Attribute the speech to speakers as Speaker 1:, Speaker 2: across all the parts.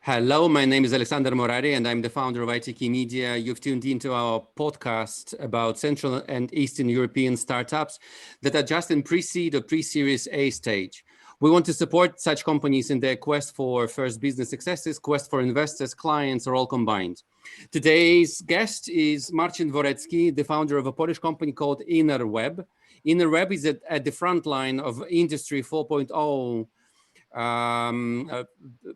Speaker 1: Hello, my name is Alexander Morari and I'm the founder of ITKeyMedia. You've tuned into our podcast about Central and Eastern European startups that are just in pre-seed or pre-series A stage. We want to support such companies in their quest for first business successes, quest for investors, clients, or all combined. Today's guest is Marcin Dworecki, the founder of a Polish company called InnerWeb. InnerWeb is at the front line of Industry 4.0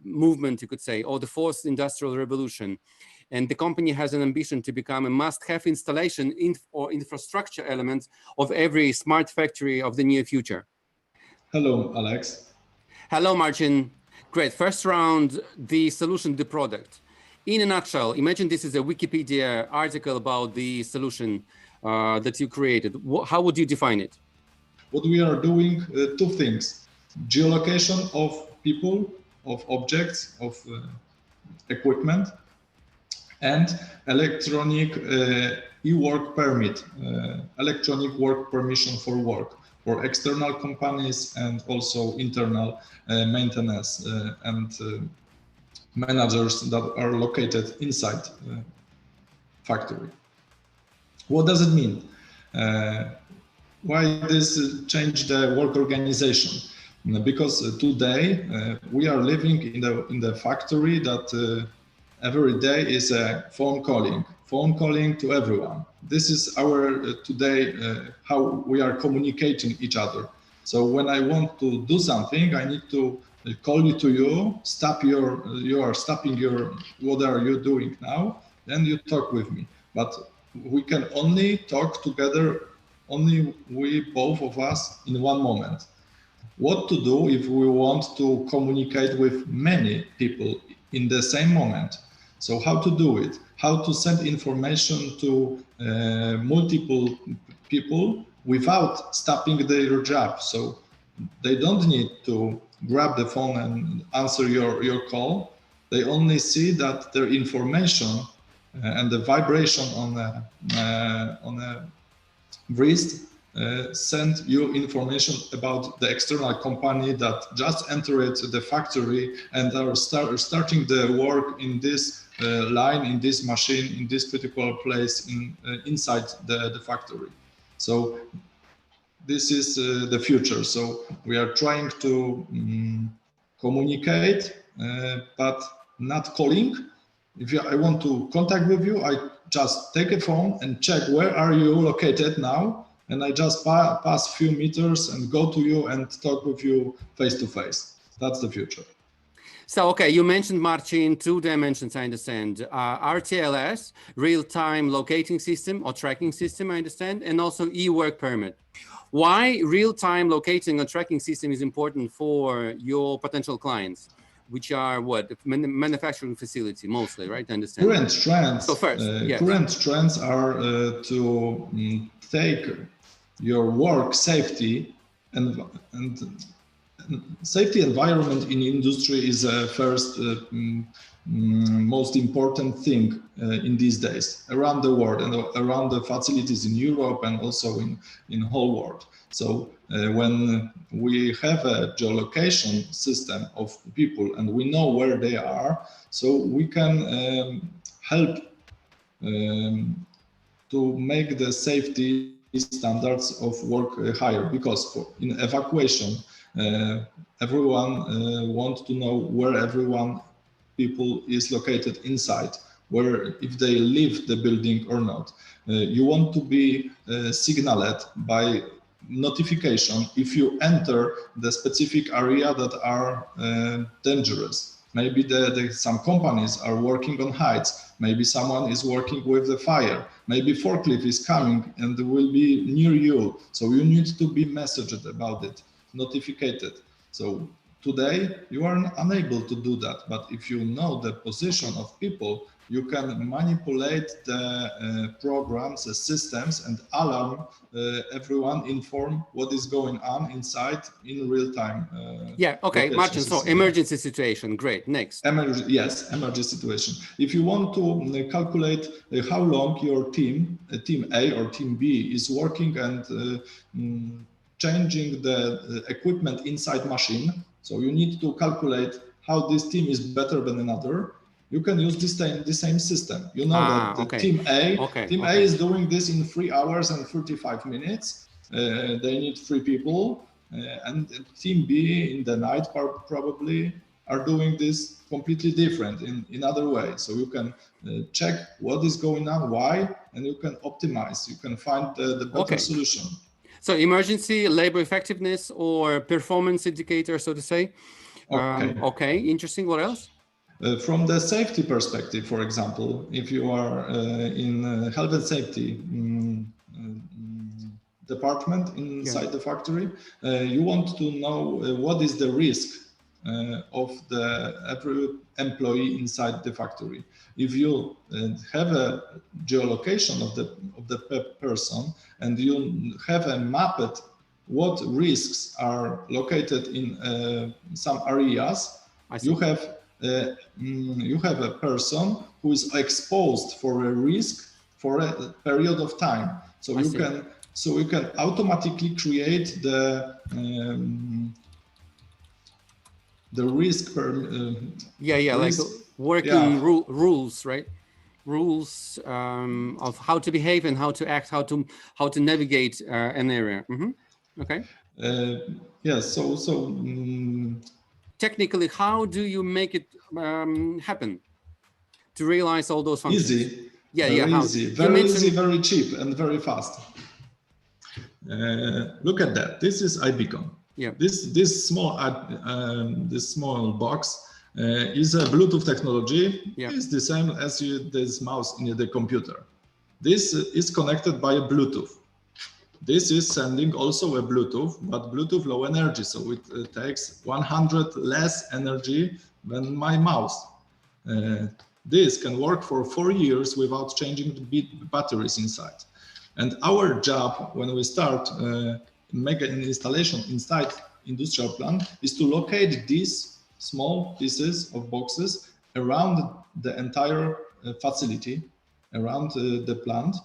Speaker 1: movement, you could say, or the fourth industrial revolution. And the company has an ambition to become a must-have installation or infrastructure element of every smart factory of the near future.
Speaker 2: Hello, Alex.
Speaker 1: Hello, Marcin. Great. First round, the solution, the product. In a nutshell, imagine this is a Wikipedia article about the solution that you created. How would you define it?
Speaker 2: What we are doing, two things. Geolocation of people, of objects, of equipment, and electronic e-work permit, electronic work permission for work for external companies and also internal maintenance and managers that are located inside factory. What does it mean? Why this change the work organization? Because today we are living in the factory that every day is a phone calling to everyone. This is our today how we are communicating each other. So when I want to do something, I need to call you, you are stopping your, what are you doing now? Then you talk with me. But we can only talk together, only we both of us in one moment. What to do if we want to communicate with many people in the same moment? So how to do it? How to send information to multiple people without stopping their job? So they don't need to grab the phone and answer your call. They only see that their information and the vibration on a wrist send you information about the external company that just entered the factory and are starting the work in this line, in this machine, in this critical place inside the factory. So this is the future. So we are trying to communicate, but not calling. If I want to contact with you, I just take a phone and check where are you located now. And I just pass few meters and go to you and talk with you face to face. That's the future.
Speaker 1: So, okay, you mentioned, Marcin, two dimensions, I understand. RTLS, real-time locating system or tracking system, I understand, and also e-work permit. Why real-time locating or tracking system is important for your potential clients, which are what? Manufacturing facility mostly, right? I understand.
Speaker 2: Current trends,
Speaker 1: so first, yes.
Speaker 2: Current trends are to take your work safety and safety environment in industry is first most important thing in these days around the world and around the facilities in Europe and also in whole world. So when we have a geolocation system of people and we know where they are, so we can help to make the safety standards of work higher, because in evacuation everyone wants to know where people is located inside, where if they leave the building or not. You want to be signaled by notification if you enter the specific area that are dangerous. Maybe some companies are working on heights. Maybe someone is working with the fire. Maybe forklift is coming and will be near you. So you need to be messaged about it, notified. So today you are unable to do that. But if you know the position of people, you can manipulate the programs, the systems, and alarm everyone, inform what is going on inside in real time.
Speaker 1: Yeah, okay, Marcin, so emergency situation, great, next.
Speaker 2: Yes, emergency situation. If you want to calculate how long your team A or team B is working and changing the equipment inside machine, so you need to calculate how this team is better than another, you can use the same system. You know that the team A is doing this in 3 hours and 35 minutes. They need 3 people, and team B in the night probably are doing this completely different in other way. So you can check what is going on, why, and you can optimize. You can find the better solution.
Speaker 1: So emergency, labor effectiveness, or performance indicator, so to say. Okay, interesting. What else?
Speaker 2: From the safety perspective, for example, if you are in health and safety department inside the factory, you want to know what is the risk of every employee inside the factory. If you have a geolocation of the person and you have a mapped what risks are located in some areas, you have a person who is exposed for a risk for a period of time. So you can automatically create the risk per risk,
Speaker 1: like working rules, right? Rules of how to behave and how to act, how to navigate an area. Okay. Technically, how do you make it happen to realize all those functions?
Speaker 2: Easy.
Speaker 1: Easy.
Speaker 2: Very easy, very cheap, and very fast. Look at that. This is iBeacon.
Speaker 1: Yeah.
Speaker 2: This small box is a Bluetooth technology.
Speaker 1: Yeah.
Speaker 2: It's the same as this mouse in the computer. This is connected by a Bluetooth. This is sending also a Bluetooth, but Bluetooth low energy, so it takes 100 less energy than my mouse. This can work for 4 years without changing the batteries inside. And our job when we start make an installation inside industrial plant is to locate these small pieces of boxes around the entire facility, around the plant,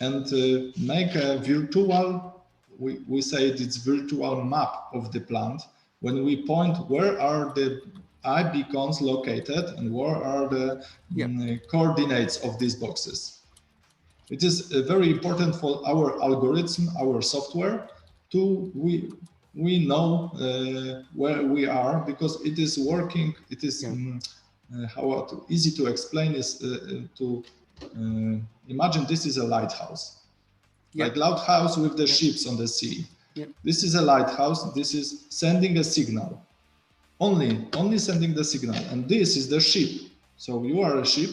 Speaker 2: and make a virtual, we say it's virtual map of the plant. When we point where are the iBeacons located and where are the coordinates of these boxes. It is very important for our algorithm, our software, we know where we are, because it is working. It is easy to explain is to imagine this is a lighthouse, like lighthouse with the ships on the sea. This is a lighthouse. This is sending a signal, only sending the signal, and this is the ship. So you are a ship.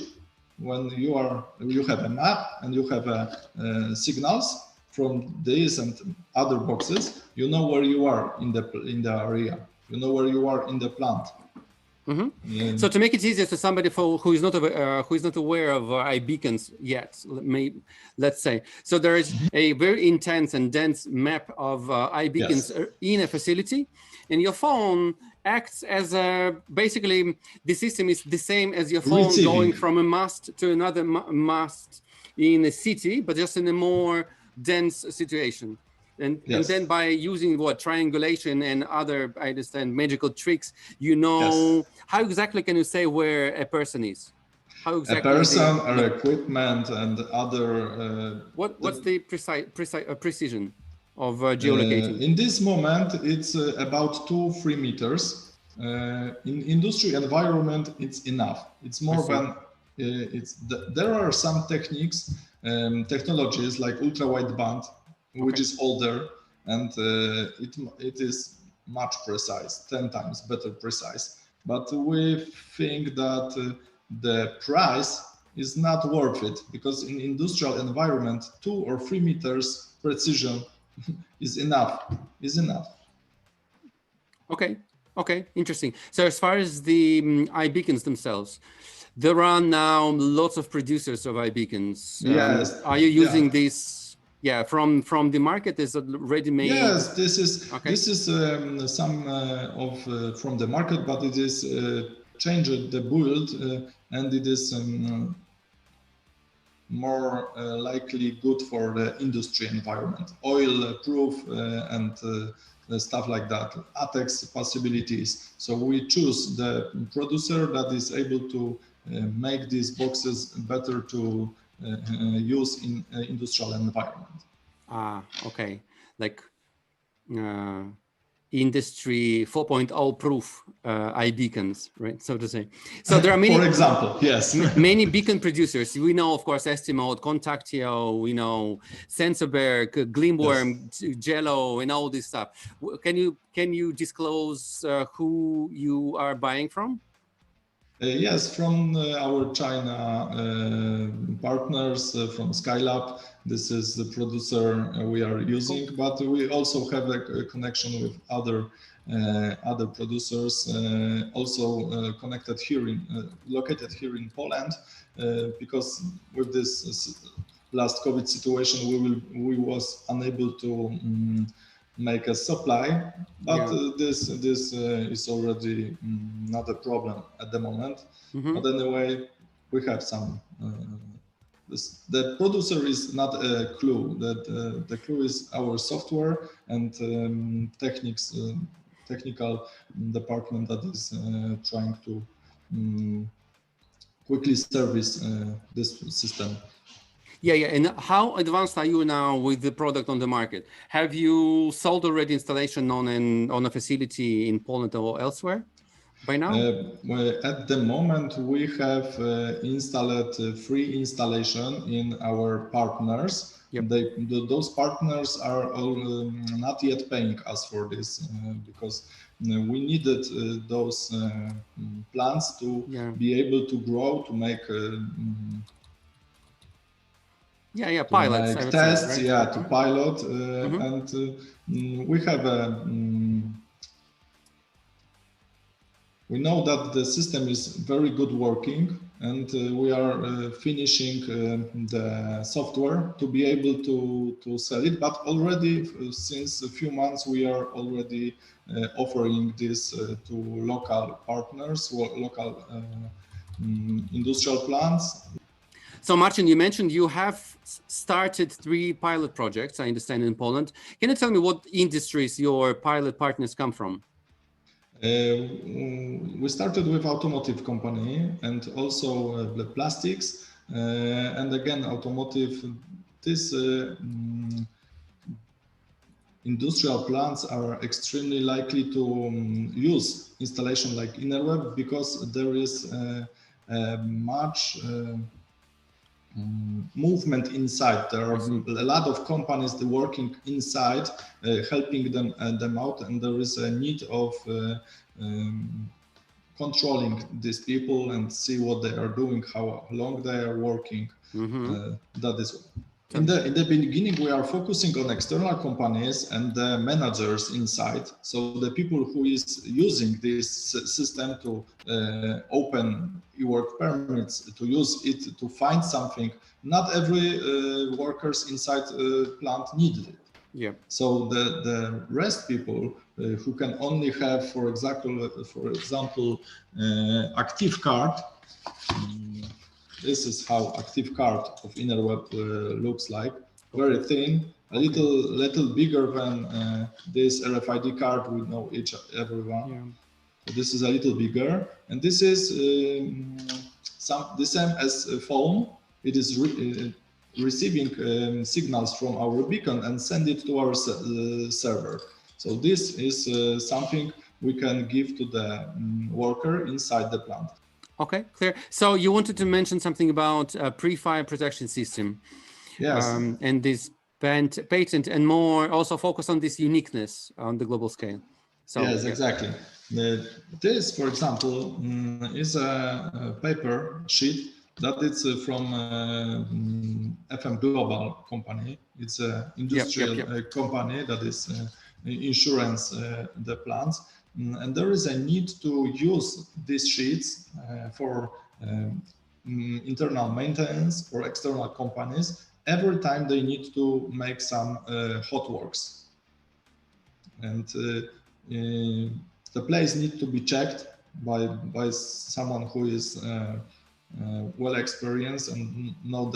Speaker 2: When you have a map and you have signals from this and other boxes, you know where you are in the area. You know where you are in the plant.
Speaker 1: So to make it easier to somebody who is not aware of iBeacons yet, let's say, so there is a very intense and dense map of iBeacons in a facility, and your phone acts as basically the system is the same as your phone going from a mast to another mast in a city, but just in a more dense situation. And then by using triangulation and other, I understand, magical tricks, you know, how exactly can you say where a person is? How exactly?
Speaker 2: A person or equipment and other.
Speaker 1: What's the precision of geolocating?
Speaker 2: In this moment, it's about 2-3 meters. In industry environment, it's enough. It's more than there are some techniques, technologies like ultra-wideband, which is older, and it is much precise, 10 times better precise. But we think that the price is not worth it, because in industrial environment, 2 or 3 meters precision is enough. Okay, interesting. So as far as the iBeacons themselves, there are now lots of producers of iBeacons. Yes.
Speaker 1: Are you using these? Yeah, from the market is already made.
Speaker 2: Yes, this is some from the market, but it is changed the build, and it is more likely good for the industry environment, oil proof and stuff like that, ATEX possibilities. So we choose the producer that is able to make these boxes better to use in industrial environment.
Speaker 1: Okay, like industry 4.0 proof iBeacons, right? So to say. So there are many,
Speaker 2: for example, yes,
Speaker 1: many beacon producers. We know, of course, Estimode, Contactio, we know Sensorberg, Gleamworm, yes, Jello, and all this stuff. Can you disclose who you are buying from?
Speaker 2: Yes, from our China partners, from Skylab. This is the producer we are using, cool, but we also have a connection with other producers, also connected here located here in Poland, because with this last COVID situation, we was unable to make a supply, but yeah, this is already not a problem at the moment. Mm-hmm. But anyway, we have some. The producer is not a clue. That the clue is our software and technical department that is trying to quickly service this system.
Speaker 1: Yeah. And how advanced are you now with the product on the market? Have you sold already installation on a facility in Poland or elsewhere by now?
Speaker 2: At the moment, we have installed free installation in our partners. Yep. Those partners are all, not yet paying us for this because we needed those plants to be able to grow, to make
Speaker 1: pilots,
Speaker 2: like tests,
Speaker 1: say, right?
Speaker 2: to pilot, and we have we know that the system is very good working, and we are finishing the software to be able to sell it. But already since a few months, we are already offering this to local partners, local industrial plants.
Speaker 1: So Marcin, you mentioned you have started 3 pilot projects, I understand, in Poland. Can you tell me what industries your pilot partners come from?
Speaker 2: We started with automotive company and also the plastics, and again automotive. This industrial plants are extremely likely to use installation like InnerWeb because there is much movement inside. There are a lot of companies working inside, helping them out, and there is a need of controlling these people and see what they are doing, how long they are working. That is. In the beginning, we are focusing on external companies and the managers inside. So the people who is using this system to open e-work permits, to use it to find something. Not every workers inside plant needed it. Yeah. So the rest people who can only have, for example, active card. This is how active card of InnerWeb looks like. Very thin, a little bigger than this RFID card. We know everyone. Yeah. So this is a little bigger, and this is the same as a phone. It is receiving signals from our beacon and send it to our server. So this is something we can give to the worker inside the plant.
Speaker 1: Okay, clear. So you wanted to mention something about a pre-fire protection system.
Speaker 2: Yes.
Speaker 1: And this patent and more also focus on this uniqueness on the global scale. So,
Speaker 2: yes, exactly. This, for example, is a paper sheet that is from FM Global company. It's an industrial company that is insurance the plants. And there is a need to use these sheets for internal maintenance or external companies every time they need to make some hot works. And the place needs to be checked by someone who is well experienced and know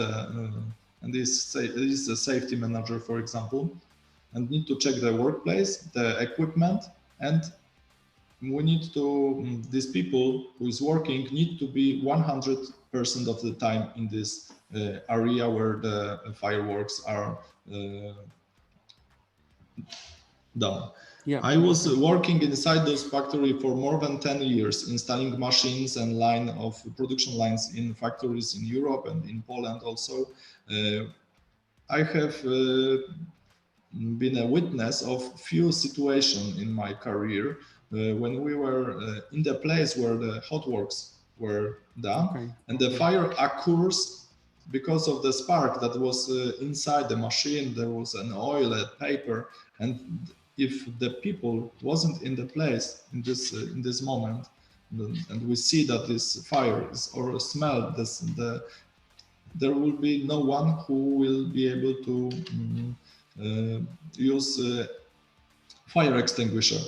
Speaker 2: and is a safety manager, for example, and need to check the workplace, the equipment, and we need to, these people who is working need to be 100% of the time in this area where the fireworks are done.
Speaker 1: Yeah.
Speaker 2: I was working inside those factory for more than 10 years, installing machines and line of production lines in factories in Europe and in Poland also. I have been a witness of few situations in my career when we were in the place where the hot works were done, and the fire occurs because of the spark that was inside the machine. There was an oil, a paper, and if the people wasn't in the place in this moment, and we see that this fire is or smell this, there will be no one who will be able to use fire extinguisher.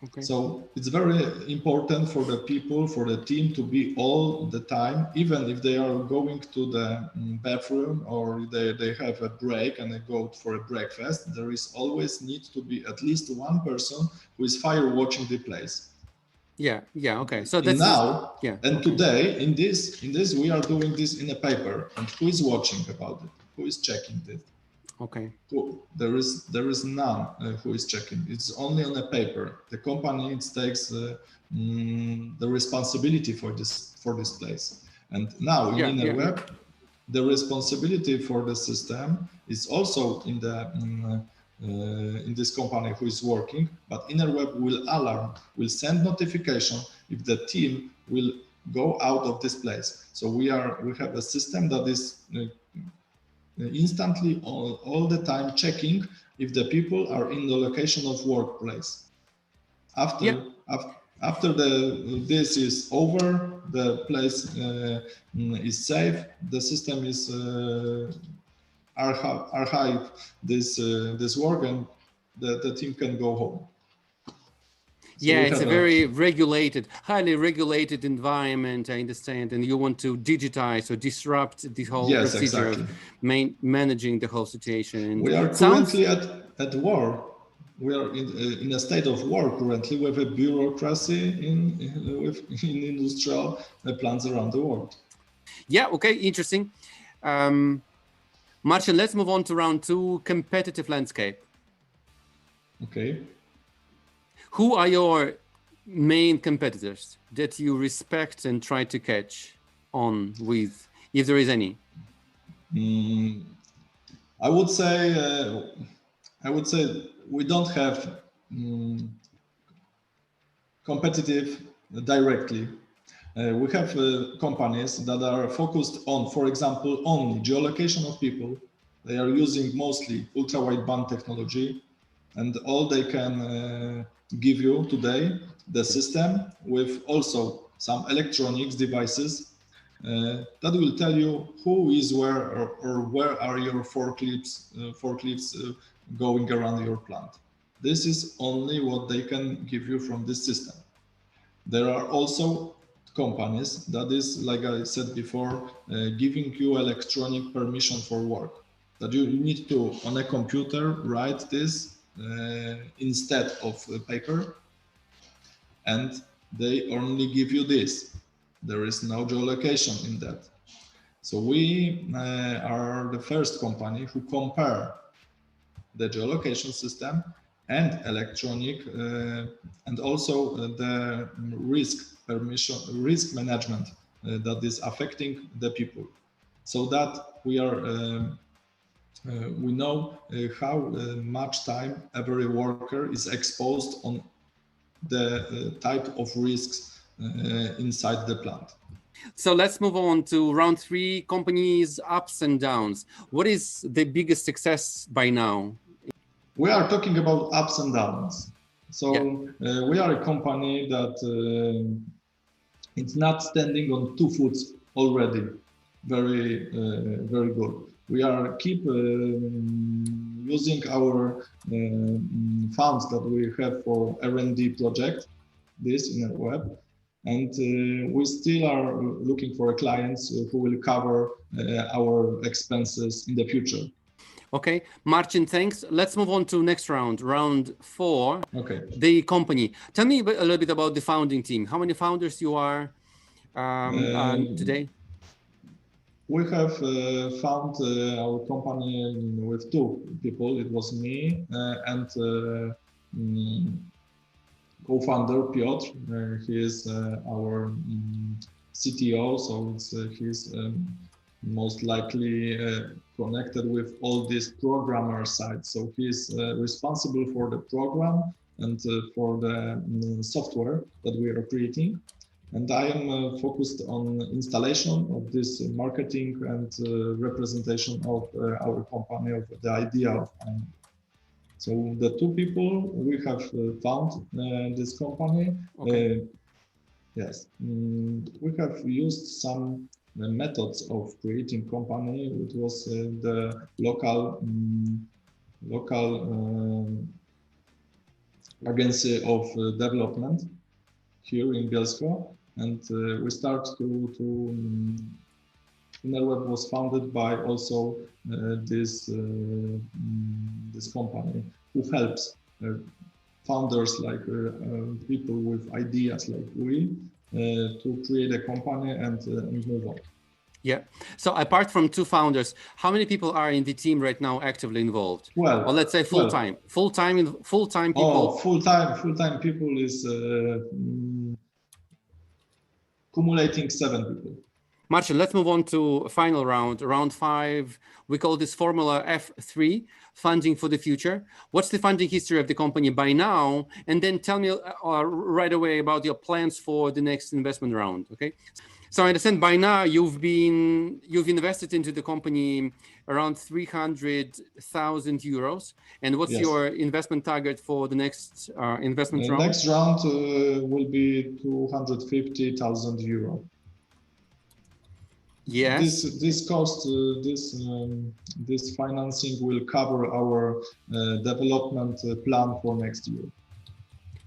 Speaker 1: Okay.
Speaker 2: So it's very important for the people, for the team to be all the time, even if they are going to the bathroom or they have a break and they go for a breakfast, there is always need to be at least one person who is fire watching the place.
Speaker 1: Yeah, okay. So that's
Speaker 2: now,
Speaker 1: yeah.
Speaker 2: And today in this we are doing this in a paper, and who is watching about it? Who is checking it?
Speaker 1: Okay.
Speaker 2: There is none who is checking. It's only on a paper. The company takes the responsibility for this place. And now in InnerWeb, the responsibility for the system is also in the in this company who is working. But InnerWeb will send notification if the team will go out of this place. So we have a system that is instantly all the time checking if the people are in the location of workplace. After this is over, the place is safe, the system is archive this work, and the team can go home. So
Speaker 1: yeah, it's a very regulated, highly regulated environment, I understand, and you want to digitize or disrupt the whole procedure of managing the whole situation.
Speaker 2: We are currently at war. We are in a state of war currently with a bureaucracy in industrial plants around the world.
Speaker 1: Yeah, okay, interesting. Marcin, let's move on to round two, competitive landscape.
Speaker 2: Okay.
Speaker 1: Who are your main competitors that you respect and try to catch on with, if there is any?
Speaker 2: I would say we don't have competitive directly. We have companies that are focused on, for example, only geolocation of people. They are using mostly ultra-wideband technology, and all they can give you today, the system with also some electronics devices that will tell you who is where or where are your forklifts going around your plant. This is only what they can give you from this system. There are also companies that is, like I said before, giving you electronic permission for work, that you need to, on a computer, write this instead of paper, and they only give you this. There is no geolocation in that. So we are the first company who compare the geolocation system and electronic and also the risk management that is affecting the people, so that we know how much time every worker is exposed on the type of risks inside the plant.
Speaker 1: So let's move on to round three, companies' ups and downs. What is the biggest success by now?
Speaker 2: We are talking about ups and downs. So we are a company that it's not standing on 2 feet already. Very good. We are keep using our funds that we have for R&D project, this InnerWeb, and we still are looking for clients who will cover our expenses in the future.
Speaker 1: Okay, Marcin, thanks. Let's move on to next round, round 4.
Speaker 2: Okay.
Speaker 1: The company. Tell me a little bit about the founding team. How many founders you are today?
Speaker 2: We have found our company with 2 people. It was me and co-founder Piotr. He is our CTO, so he's most likely connected with all this programmer side. So he's responsible for the program and for the software that we are creating. And I am focused on installation of this marketing and representation of our company, of the idea of InnerWeb. So the 2 people we have found this company.
Speaker 1: Okay.
Speaker 2: Yes, we have used some methods of creating company. It was the local agency of development here in Bielsko, and we start to InnerWeb was founded by also this company who helps founders like people with ideas like we to create a company and move on.
Speaker 1: Yeah. So apart from 2 founders, how many people are in the team right now actively involved?
Speaker 2: Well,
Speaker 1: or let's say full-time. Full-time people.
Speaker 2: Oh, full-time people is accumulating 7 people.
Speaker 1: Marcin, let's move on to final round, round 5. We call this formula F3, funding for the future. What's the funding history of the company by now? And then tell me right away about your plans for the next investment round, okay? So I understand by now you've invested into the company around 300,000 euros. And what's your investment target for the next investment round?
Speaker 2: The next round will be 250,000 euro.
Speaker 1: Yes.
Speaker 2: This cost, this financing will cover our development plan for next year.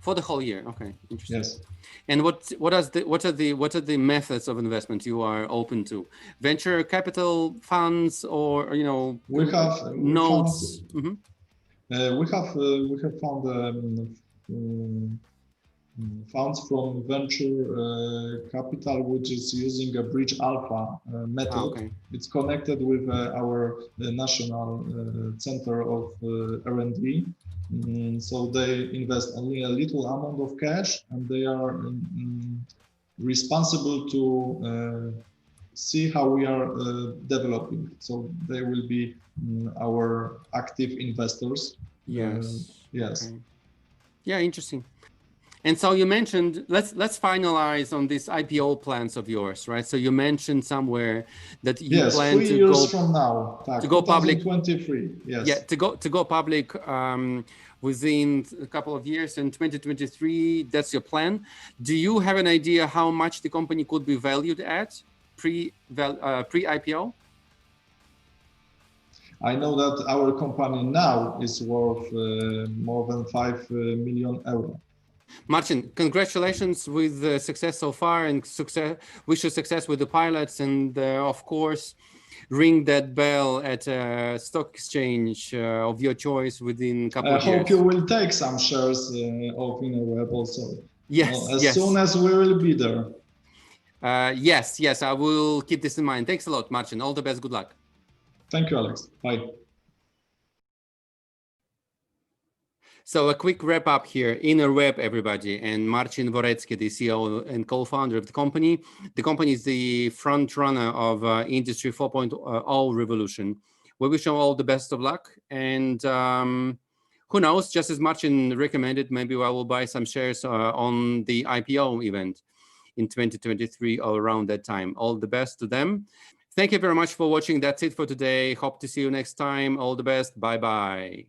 Speaker 1: For the whole year, okay, interesting.
Speaker 2: Yes.
Speaker 1: And what are the methods of investment you are open to? Venture capital funds, or
Speaker 2: we have
Speaker 1: notes?
Speaker 2: We have found funds from venture capital, which is using a bridge alpha method.
Speaker 1: Okay.
Speaker 2: It's connected with our national center of R&D. So they invest only a little amount of cash, and they are responsible to see how we are developing. So they will be our active investors.
Speaker 1: Yes.
Speaker 2: Yes.
Speaker 1: Okay. Yeah, interesting. And so you mentioned, let's finalize on these IPO plans of yours, right? So you mentioned somewhere that you plan
Speaker 2: 3
Speaker 1: to
Speaker 2: years
Speaker 1: go
Speaker 2: from now,
Speaker 1: to go public.
Speaker 2: 2023. Yes.
Speaker 1: Yeah, to go public within a couple of years in 2023. That's your plan. Do you have an idea how much the company could be valued at pre-IPO?
Speaker 2: I know that our company now is worth more than 5 million euro.
Speaker 1: Marcin, congratulations with the success so far, and wish you success with the pilots, and of course, ring that bell at a stock exchange of your choice within a couple of years.
Speaker 2: I hope you will take some shares of InnerWeb also.
Speaker 1: Yes,
Speaker 2: as soon as we will be there.
Speaker 1: Yes, I will keep this in mind. Thanks a lot, Marcin. All the best. Good luck.
Speaker 2: Thank you, Alex. Bye.
Speaker 1: So a quick wrap up here. InnerWeb, everybody, and Marcin Worecki, the CEO and co-founder of the company. The company is the front runner of Industry 4.0 revolution. We wish you all the best of luck. And who knows, just as Marcin recommended, maybe I will buy some shares on the IPO event in 2023 or around that time. All the best to them. Thank you very much for watching. That's it for today. Hope to see you next time. All the best. Bye-bye.